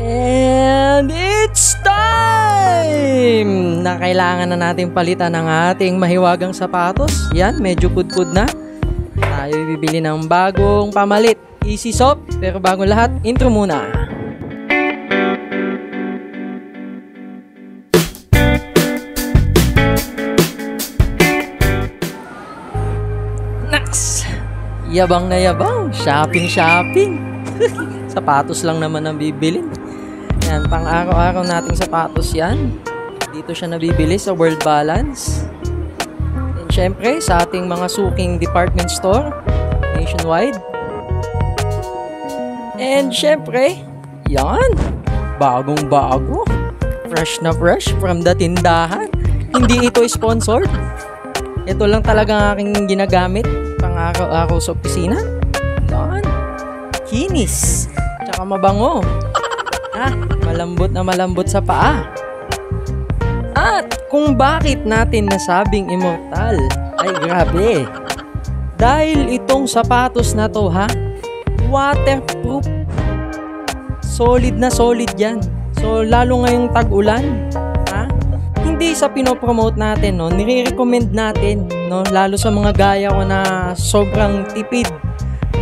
And it's time na kailangan na natin palitan ng ating mahiwagang sapatos. Yan, medyo pudpud na. Tayo bibili ng bagong pamalit. Easy Soft, pero bago lahat, intro muna. Naks! Yabang na yabang. Shopping. Sapatos lang naman ang bibilin. Yan, pang araw-araw nating sapatos yan. Dito siya nabibili sa World Balance. And syempre, sa ating mga suking department store nationwide. And syempre, yan, bagong-bago. Fresh na fresh from the tindahan. Hindi ito sponsored. Ito lang talaga ang aking ginagamit pang araw-araw sa opisina. Yan. Kinis. Tsaka mabango. Malambot sa paa. At kung bakit natin nasabing immortal, ay grabe. Dahil itong sapatos na to, waterproof. Solid na solid yan. So lalo ngayong tag-ulan, hindi sa pinopromote natin, no, nire-recommend natin, no, lalo sa mga gaya ko na sobrang tipid,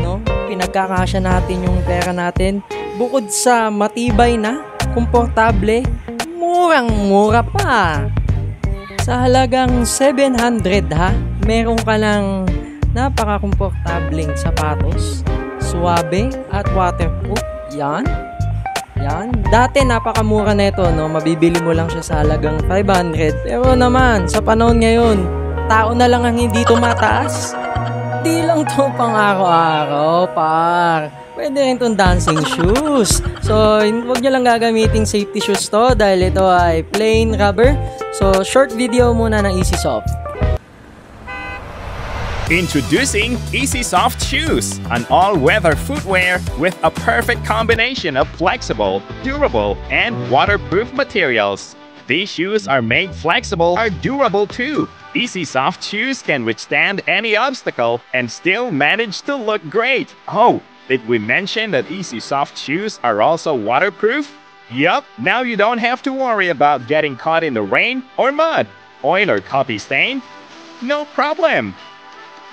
no, pinagkakasya natin yung pera natin. Bukod sa matibay na, komportable, murang-mura pa. Sa halagang 700 meron ka ng napaka-komportableng sapatos, suwabe at waterproof. Yan. Dati napakamura na ito, no? Mabibili mo lang siya sa halagang 500. Pero naman, sa panahon ngayon, tao na lang ang hindi tumataas. Di lang to pang araw-araw, par. Pwede rin itong dancing shoes. So, huwag nyo lang gagamitin safety shoes to dahil ito ay plain rubber. So, short video muna ng Easy Soft. Introducing Easy Soft Shoes, an all-weather footwear with a perfect combination of flexible, durable, and waterproof materials. These shoes are made flexible, are durable too. Easy Soft shoes can withstand any obstacle and still manage to look great. Oh, did we mention that Easy Soft shoes are also waterproof? Yup, now you don't have to worry about getting caught in the rain or mud, oil or coffee stain. No problem.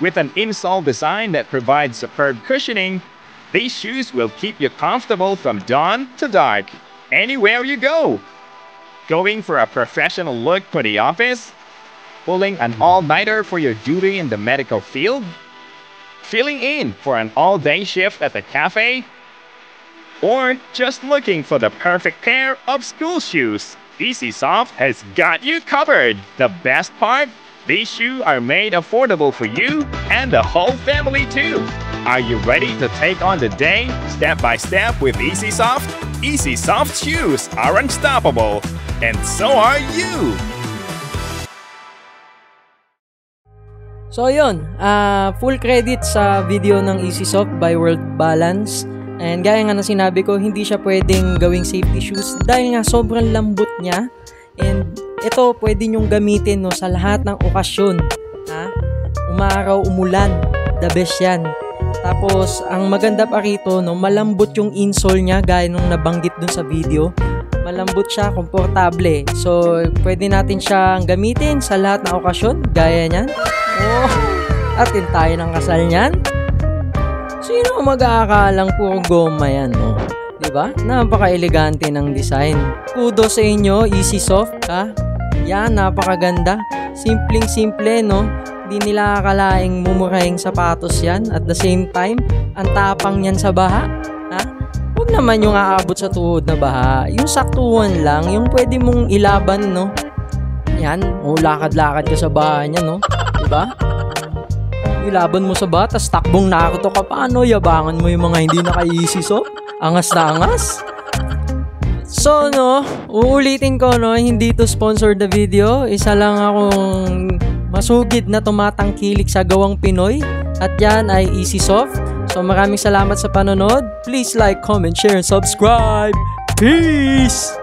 With an insole design that provides superb cushioning, these shoes will keep you comfortable from dawn to dark, anywhere you go. Going for a professional look for the office? Pulling an all-nighter for your duty in the medical field? Filling in for an all-day shift at the cafe? Or just looking for the perfect pair of school shoes? Easy Soft has got you covered. The best part? These shoes are made affordable for you and the whole family too. Are you ready to take on the day step by step with Easy Soft? Easy Soft shoes are unstoppable, and so are you! So yun, full credit sa video ng Easy Soft by World Balance. And gaya nga na sinabi ko, hindi siya pwedeng gawing safety shoes dahil nga sobrang lambot niya. And ito pwede nyong gamitin, no, sa lahat ng okasyon. Umaraw, umulan, the best yan. Tapos ang maganda pa rito, no, malambot yung insole niya gaya nung nabanggit dun sa video. Malambot siya, komportable. So pwede natin siyang gamitin sa lahat ng okasyon gaya niyan. Atin tayo ng kasal niyan. Sino mag-aakalang puro goma yan, no? Diba? Napaka-elegante ng design. Kudos sa inyo, Easy Soft, Yan, napakaganda. Simpleng-simple, no? Di nila akalaing mumurahing sapatos yan. At the same time, ang tapang yan sa baha. Huwag naman yung aabot sa tuhod na baha. Yung saktuhan lang, yung pwede mong ilaban, no? Yan, lakad-lakad ka sa baha niya, no? Diba? Ilaban mo sa baha, tas takbong Naruto ka pa, no? Yabangan mo yung mga hindi naka-Easy Soft. Angas na angas. So, no, uulitin ko, no, hindi to sponsored na video. Isa lang akong masugid na tumatangkilik sa gawang Pinoy. At yan ay Easy Soft. So, maraming salamat sa panonood. Please like, comment, share, and subscribe. Peace!